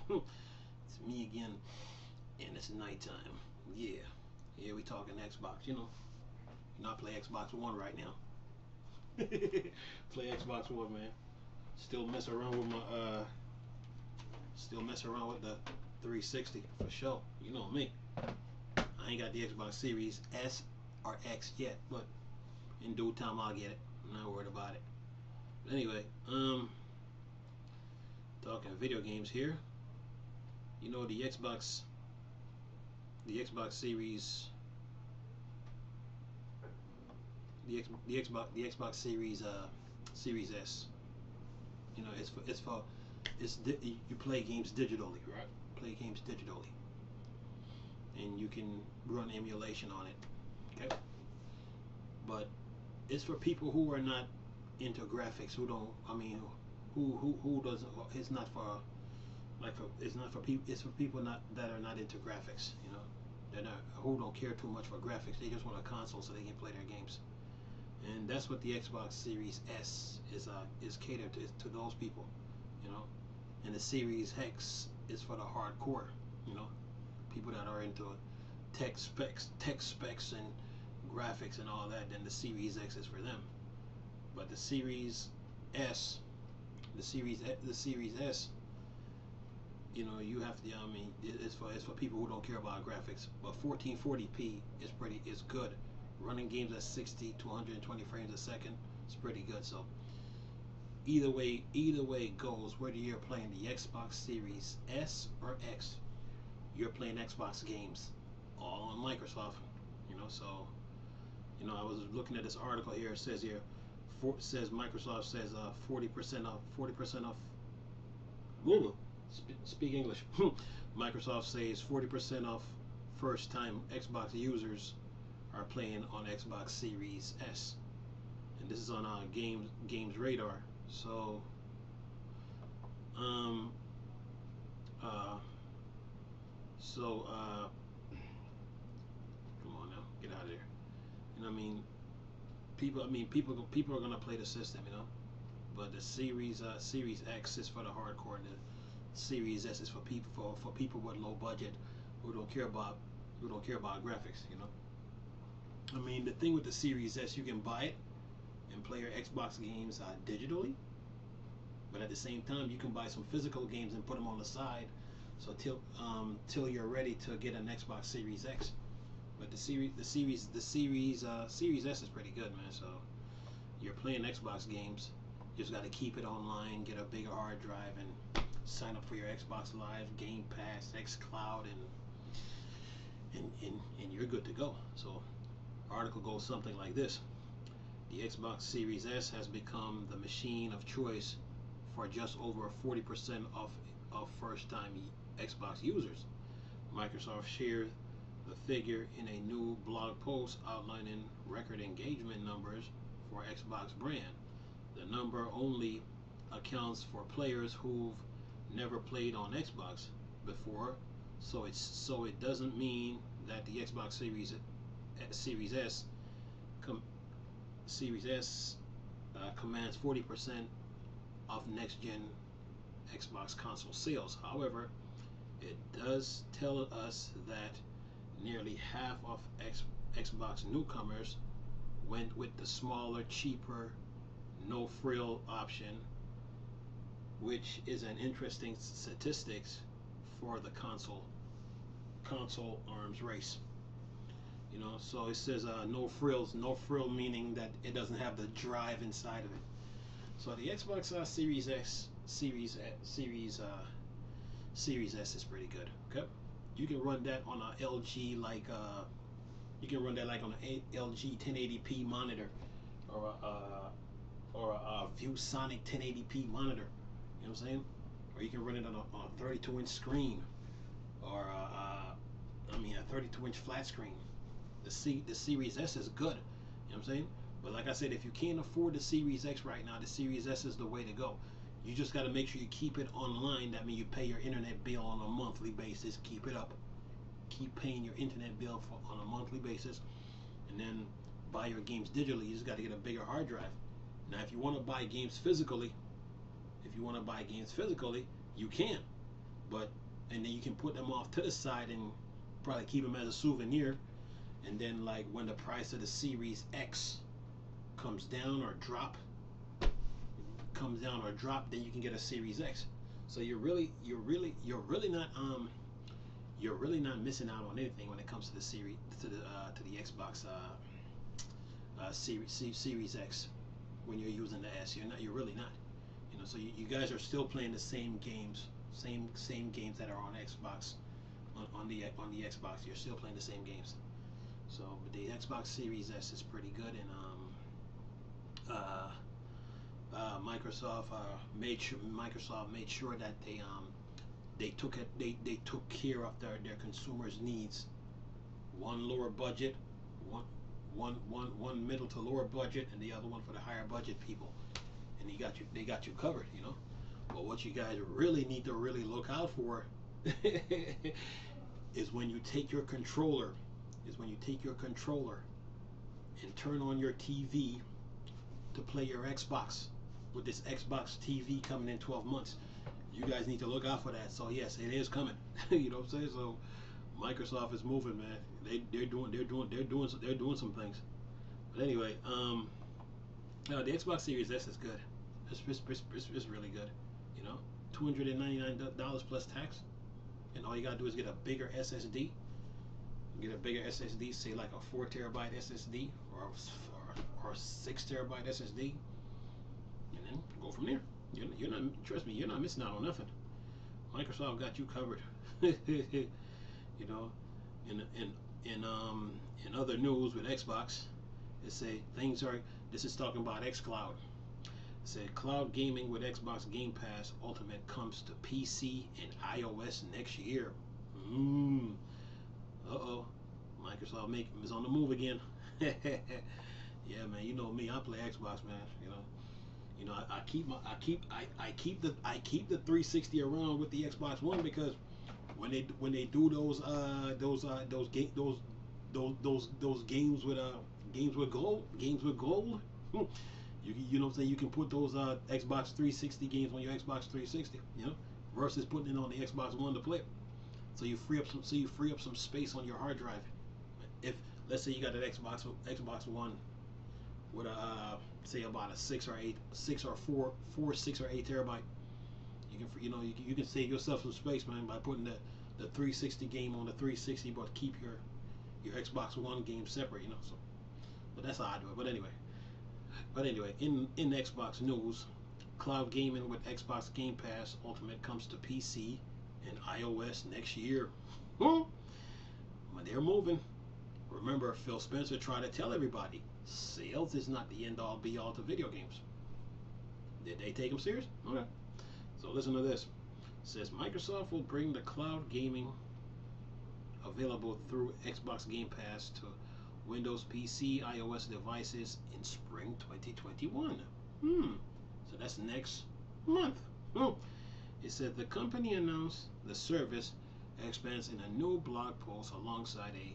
It's me again, and it's nighttime. Yeah, yeah, we talking Xbox. I play Xbox One right now. Play Xbox One, man. Still mess around with my still mess around with the 360 for sure. You know me. I ain't got the Xbox Series S or X yet, but in due time I'll get it. I'm not worried about it. But anyway, talking video games here. The Xbox Series, the Xbox Series Series S. You play games digitally, right? Play games digitally, and you can run emulation on it. Okay, but it's for people who are not into graphics. Who don't? I mean, who doesn't? It's not for it's not for people. It's for people not that are not into graphics. They're not who don't care too much for graphics. They just want a console so they can play their games. And that's what the Xbox Series S is catered to those people. You know, and the Series X is for the hardcore. You know, people that are into tech specs and graphics and all that. Then the Series X is for them. But S, the Series S, you have to. I mean, it's for people who don't care about graphics. But 1440p is good. Running games at 60 to 120 frames a second is pretty good. So either way it goes, whether you're playing the Xbox Series S or X, you're playing Xbox games, all on Microsoft. So I was looking at this article here. It says here, says Microsoft says 40% off, 40% off. Whoa, speak English. Microsoft says 40% off first-time Xbox users are playing on Xbox Series S, and this is on Games Radar. So, um, uh, so come on now, get out of there. I mean, people are gonna play the system, but the Series X is for the hardcore, and the Series S is for people with low budget who don't care about graphics. I mean, the thing with the Series S, you can buy it and play your Xbox games digitally, but at the same time, you can buy some physical games and put them on the side. So till you're ready to get an Xbox Series X. But the Series S is pretty good, man. So you're playing Xbox games. You just got to keep it online, get a bigger hard drive, and sign up for your Xbox Live, Game Pass, XCloud, and you're good to go. So article goes something like this: the Xbox Series S has become the machine of choice for just over 40% of first-time Xbox users. Microsoft shared the figure in a new blog post outlining record engagement numbers for Xbox brand. The number only accounts for players who've never played on Xbox before, so it doesn't mean that the Xbox Series S com, Series S commands 40% of next gen Xbox console sales. However, it does tell us that nearly half of Xbox newcomers went with the smaller, cheaper, no frill option, which is an interesting statistics for the console arms race. So it says no frills, no frill meaning that it doesn't have the drive inside of it. So the Xbox Series S is pretty good. Okay, you can run that on a LG you can run that like on an LG 1080p monitor, or a ViewSonic 1080p monitor. You know what I'm saying? Or you can run it on a 32-inch screen, or a 32-inch flat screen. The Series S is good. You know what I'm saying? But like I said, if you can't afford the Series X right now, the Series S is the way to go. You just got to make sure you keep it online. That means you pay your internet bill on a monthly basis. Keep it up. Keep paying your internet bill on a monthly basis, and then buy your games digitally. You just got to get a bigger hard drive. Now, if you want to buy games physically, you can. But and then you can put them off to the side and probably keep them as a souvenir. And then like when the price of the Series X comes down or drop, then you can get a Series X. So you're really not missing out on anything when it comes to the to the Xbox Series X when you're using the S. You're really not. So you guys are still playing the same games, same games that are on Xbox, on the Xbox. You're still playing the same games. So but the Xbox Series S is pretty good, and Microsoft made sure that they took care of their consumers' needs. One lower budget, one middle to lower budget, and the other one for the higher budget people. And they got you covered. But what you guys really need to really look out for is when you take your controller, and turn on your TV to play your Xbox with this Xbox TV coming in 12 months. You guys need to look out for that. So yes, it is coming. You know what I'm saying? So Microsoft is moving, man. They're doing some things. But anyway, the Xbox Series S is good. It's really good. $299 plus tax, and all you gotta do is get a bigger SSD. Get a bigger SSD, say like a 4 terabyte SSD or 6 terabyte SSD, and then go from there. You're not, trust me, you're not missing out on nothing. Microsoft got you covered. In other news with Xbox, they say this is talking about xCloud. It said cloud gaming with Xbox Game Pass Ultimate comes to PC and iOS next year. Microsoft is on the move again. Yeah, man. You know me. I play Xbox, man. I keep the 360 around with the Xbox One because when they do those games with gold. You know what I'm saying? You can put those Xbox 360 games on your Xbox 360. Versus putting it on the Xbox One to play it. So you free up some space on your hard drive. If let's say you got an Xbox One with a say about a 6 or 8 terabyte, you can save yourself some space, man, by putting the 360 game on the 360, but keep your Xbox One game separate. So, but that's how I do it. But anyway, in Xbox news, cloud gaming with Xbox Game Pass Ultimate comes to PC and iOS next year. But they're moving. Remember, Phil Spencer tried to tell everybody, sales is not the end all be all to video games. Did they take him serious? Okay. So listen to this. It says Microsoft will bring the cloud gaming available through Xbox Game Pass to Windows PC, iOS devices in spring 2021. So that's next month. It said the company announced the service expands in a new blog post alongside a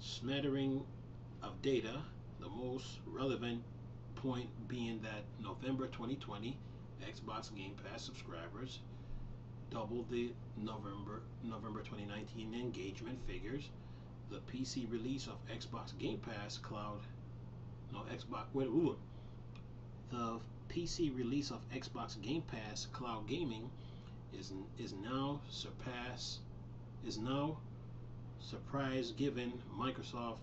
smattering of data, the most relevant point being that November 2020 Xbox Game Pass subscribers doubled the November 2019 engagement figures. The PC release of Xbox Game Pass the PC release of Xbox Game Pass Cloud Gaming is now surprise given Microsoft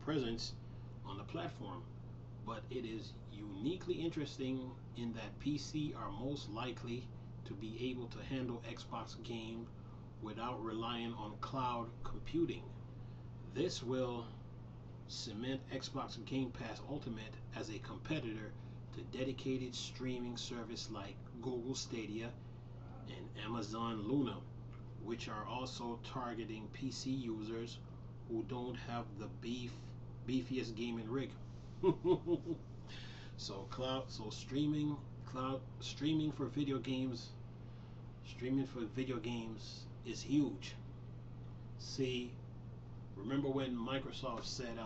presence on the platform, but it is uniquely interesting in that PC are most likely to be able to handle Xbox game without relying on cloud computing. This will cement Xbox Game Pass Ultimate as a competitor to dedicated streaming service like Google Stadia and Amazon Luna, which are also targeting PC users who don't have the beefiest gaming rig. So streaming for video games is huge. See, remember when Microsoft said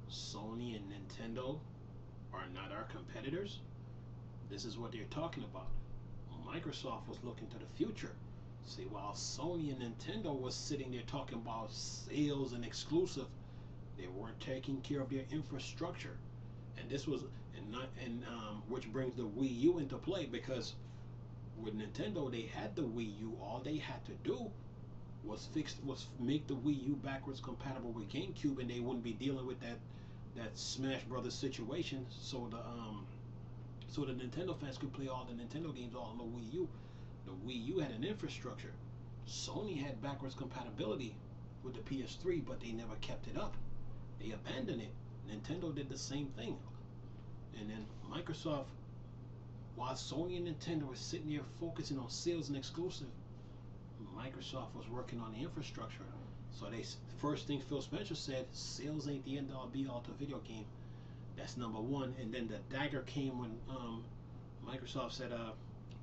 Sony and Nintendo are not our competitors? This is what they're talking about. Microsoft was looking to the future. See, while Sony and Nintendo was sitting there talking about sales and exclusive, they weren't taking care of their infrastructure. And this was, and not, and which brings the Wii U into play, because with Nintendo, they had the Wii U. All they had to do was make the Wii U backwards compatible with GameCube, and they wouldn't be dealing with that Smash Brothers situation. So the Nintendo fans could play all the Nintendo games all on the Wii U. The Wii U had an infrastructure. Sony had backwards compatibility with the PS3, but they never kept it up. They abandoned it. Nintendo did the same thing. And then Microsoft, while Sony and Nintendo were sitting there focusing on sales and exclusive, Microsoft was working on the infrastructure. So first thing Phil Spencer said, sales ain't the end all be all to video game. That's number one. And then the dagger came when Microsoft said,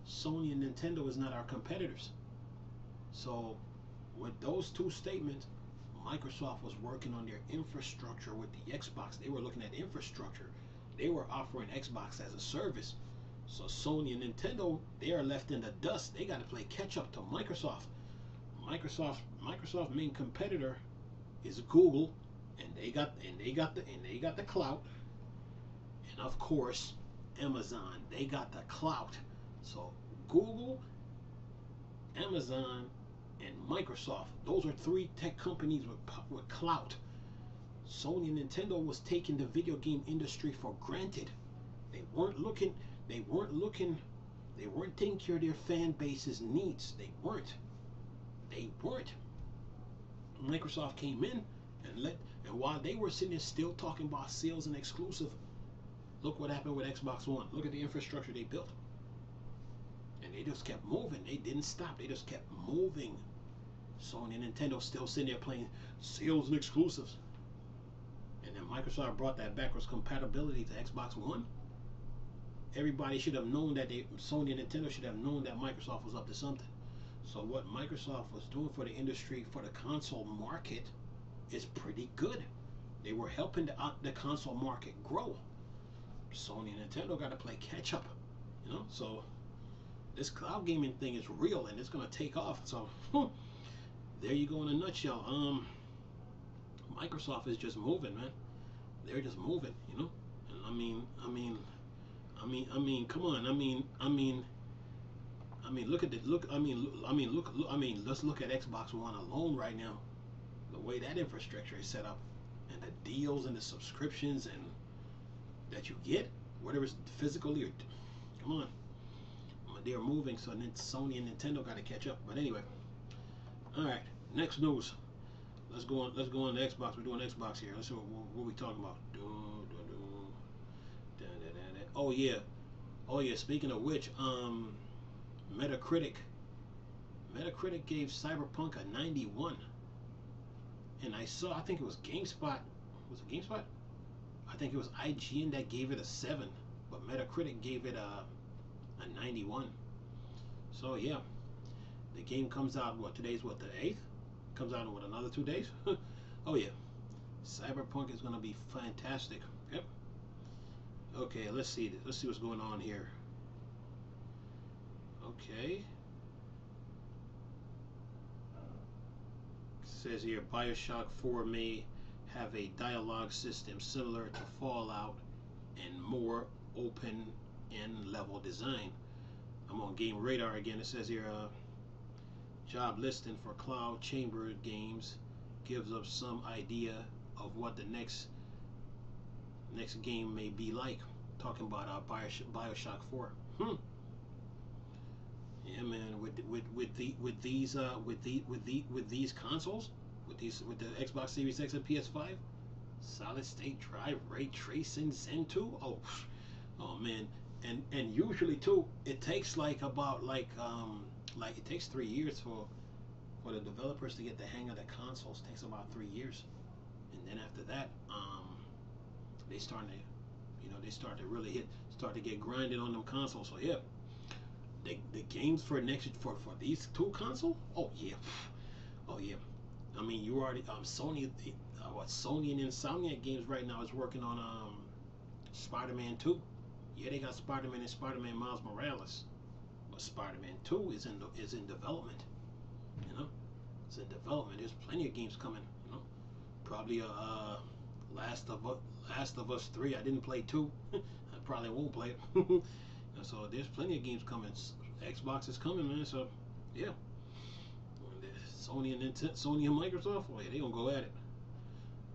Sony and Nintendo is not our competitors. So with those two statements, Microsoft was working on their infrastructure with the Xbox. They were looking at infrastructure. They were offering Xbox as a service. So Sony and Nintendo, they are left in the dust. They got to play catch up to Microsoft. Microsoft's main competitor is Google, and they got the clout. And of course, Amazon, they got the clout. So Google, Amazon, and Microsoft, those are three tech companies with clout. Sony and Nintendo was taking the video game industry for granted. They weren't taking care of their fan base's needs. They weren't. Microsoft came in and while they were sitting there still talking about sales and exclusive, look what happened with Xbox One. Look at the infrastructure they built. And they just kept moving. They didn't stop. They just kept moving. Sony and Nintendo still sitting there playing sales and exclusives. And then Microsoft brought that backwards compatibility to Xbox One. Everybody should have known that Sony and Nintendo should have known that Microsoft was up to something. So what Microsoft was doing for the industry, for the console market, is pretty good. They were helping the console market grow. Sony and Nintendo got to play catch up, So this cloud gaming thing is real, and it's gonna take off. So there you go in a nutshell. Microsoft is just moving, man. They're just moving, And I mean, come on. Let's look at Xbox One alone right now. The way that infrastructure is set up, and the deals and the subscriptions and that you get, whether it's physically or, come on, they're moving. So then Sony and Nintendo got to catch up. But anyway, all right. Next news. Let's go on to Xbox. We're doing Xbox here. Let's see what we talking about. Oh yeah. Speaking of which, Metacritic gave Cyberpunk a 91, and I think it was GameSpot. Was it GameSpot? I think it was IGN that gave it a 7, but Metacritic gave it a 91. So yeah, the game comes out. Today's the 8th. Comes out in another 2 days. Oh yeah, Cyberpunk is gonna be fantastic. Yep. Okay, let's see what's going on here. Okay. It says here BioShock 4 may have a dialogue system similar to Fallout and more open end level design. I'm on Game Radar again. It says here job listing for Cloud Chamber Games gives us some idea of what the next game may be like. Talking about BioShock 4. Yeah, man. With these consoles, with the Xbox Series X and PS5, solid state drive, ray tracing, Zen 2. Oh man. And usually too, it takes it takes 3 years for the developers to get the hang of the consoles. It takes about 3 years, and then after that, they start to really start to get grinding on them consoles. So yeah, the games for these two consoles. Oh yeah. I mean, you already Sony and Insomniac Games right now is working on Spider-Man 2. Yeah, they got Spider-Man and Spider-Man Miles Morales, but Spider-Man 2 is in development. You know, it's in development. There's plenty of games coming. You know, probably Last of Us, Last of Us 3. I didn't play 2. I probably won't play it. And so there's plenty of games coming. Xbox is coming, man. So yeah, Sony and Sony and Microsoft, oh yeah, they gonna go at it.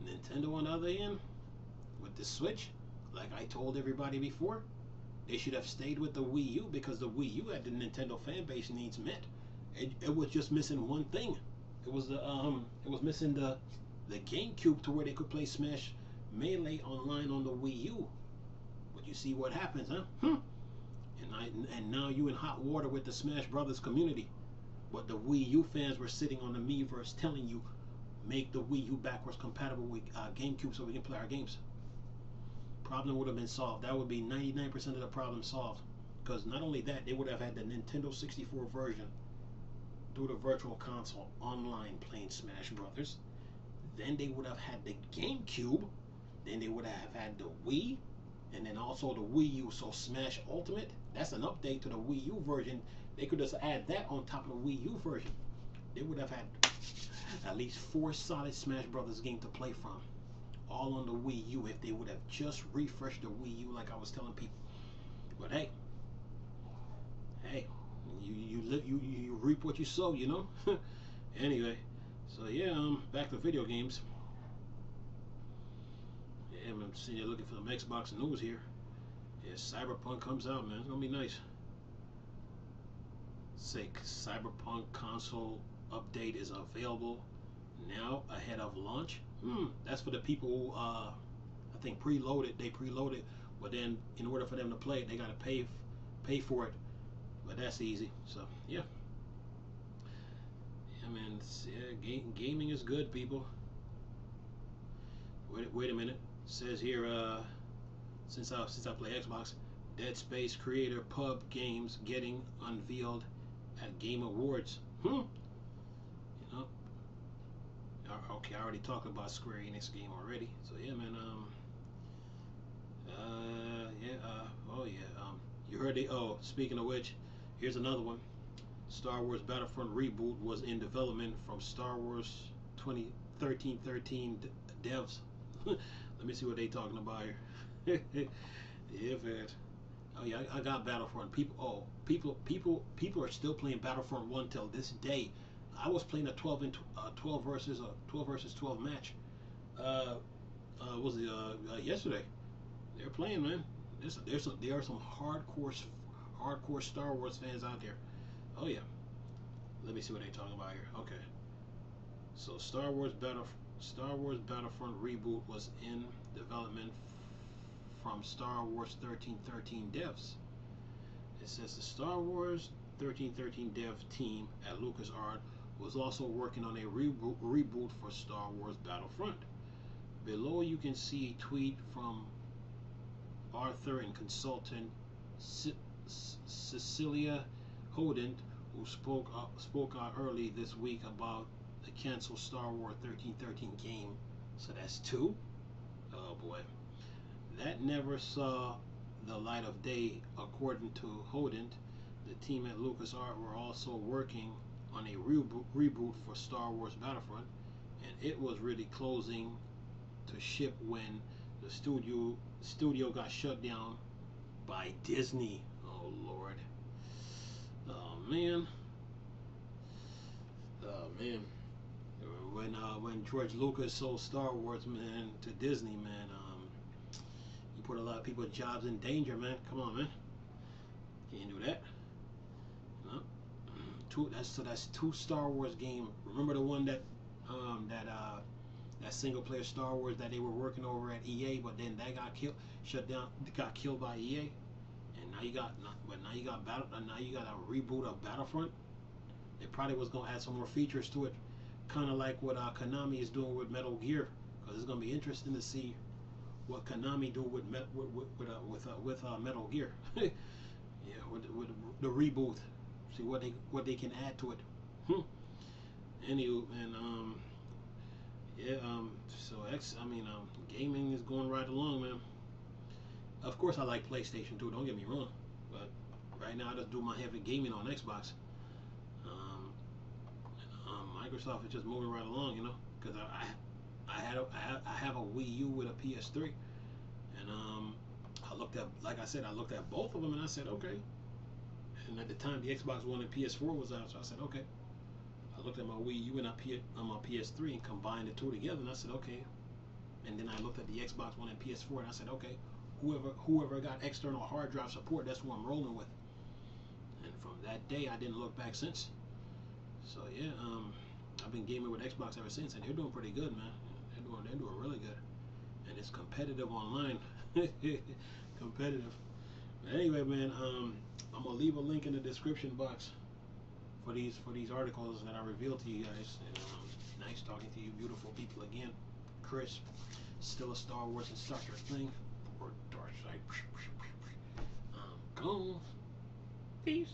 Nintendo on the other hand, with the Switch, like I told everybody before, they should have stayed with the Wii U because the Wii U had the Nintendo fan base needs met. It was just missing one thing. It was missing the GameCube to where they could play Smash Melee online on the Wii U. But you see what happens, huh? And now you in hot water with the Smash Brothers community. But the Wii U fans were sitting on the Miiverse telling you, make the Wii U backwards compatible with GameCube so we can play our games. Problem would have been solved. That would be 99% of the problem solved. Because not only that, they would have had the Nintendo 64 version through the Virtual Console online playing Smash Brothers. Then they would have had the GameCube. Then they would have had the Wii. And then also the Wii U. So Smash Ultimate, that's an update to the Wii U version. They could just add that on top of the Wii U version. They would have had at least 4 solid Smash Brothers games to play from. All on the Wii U if they would have just refreshed the Wii U like I was telling people. But hey, you reap what you sow, you know. Anyway, so yeah, back to video games. Yeah, I'm sitting here looking for some Xbox news here. Yeah, Cyberpunk comes out, man. It's gonna be nice. Say Cyberpunk console update is available now ahead of launch. That's for the people who I think preloaded. They preloaded, but then in order for them to play it, they gotta pay for it. But that's easy. So yeah, man. Yeah, gaming is good, people. Wait a minute. It says here, since I play Xbox, Dead Space creator Pub Games getting unveiled at Game Awards. You know. Okay, I already talked about Square Enix game already. So yeah, man. Oh yeah. You heard it. Oh, speaking of which, here's another one. Star Wars Battlefront reboot was in development from Star Wars 2013 devs. Let me see what they talking about here. Yeah, man. Oh yeah, I got Battlefront. People are still playing Battlefront 1 till this day. I was playing a 12 versus 12 match. Was it yesterday? They're playing, man. There are some hardcore Star Wars fans out there. Oh yeah. Let me see what they talking about here. Okay. So Star Wars Battlefront reboot was in development from Star Wars 1313 devs. It says the Star Wars 1313 dev team at LucasArts was also working on a reboot for Star Wars Battlefront. Below you can see a tweet from author and consultant Cecilia Hodent, who spoke out early this week about the canceled Star Wars 1313 game. So that's 2. Oh boy. That never saw the light of day, according to Hodent. The team at LucasArts were also working on a reboot for Star Wars Battlefront, and it was really closing to ship when the studio got shut down by Disney. Oh Lord. Oh man. When George Lucas sold Star Wars, man, to Disney, man, you put a lot of people's jobs in danger, man. Come on, man. Can't do that. No. That's 2 Star Wars game. Remember the one that single player Star Wars that they were working over at EA, but then that got shut down, got killed by EA, and now you got a reboot of Battlefront. They probably was gonna add some more features to it, kind of like what Konami is doing with Metal Gear, because it's gonna be interesting to see what Konami do with Metal Gear. Yeah, with the reboot, see what they can add to it. Anywho, and yeah, so gaming is going right along, man. Of course, I like PlayStation too. Don't get me wrong, but right now I just do my heavy gaming on Xbox. Um, Microsoft is just moving right along, you know, because I have a Wii U with a PS3, and I looked at, like I said, I looked at both of them, and I said, okay. And at the time, the Xbox One and PS4 was out, so I said, okay. I looked at my Wii U and my PS3 and combined the two together, and I said, okay. And then I looked at the Xbox One and PS4, and I said, okay. Whoever got external hard drive support, that's who I'm rolling with. And from that day, I didn't look back since. So yeah, I've been gaming with Xbox ever since, and they're doing pretty good, man. They're doing really good, and it's competitive online. Competitive. But anyway, man, I'm gonna leave a link in the description box for these articles that I revealed to you guys. And nice talking to you, beautiful people again. Chris, still a Star Wars and Star Trek thing, or Dark Side. Gone. Peace.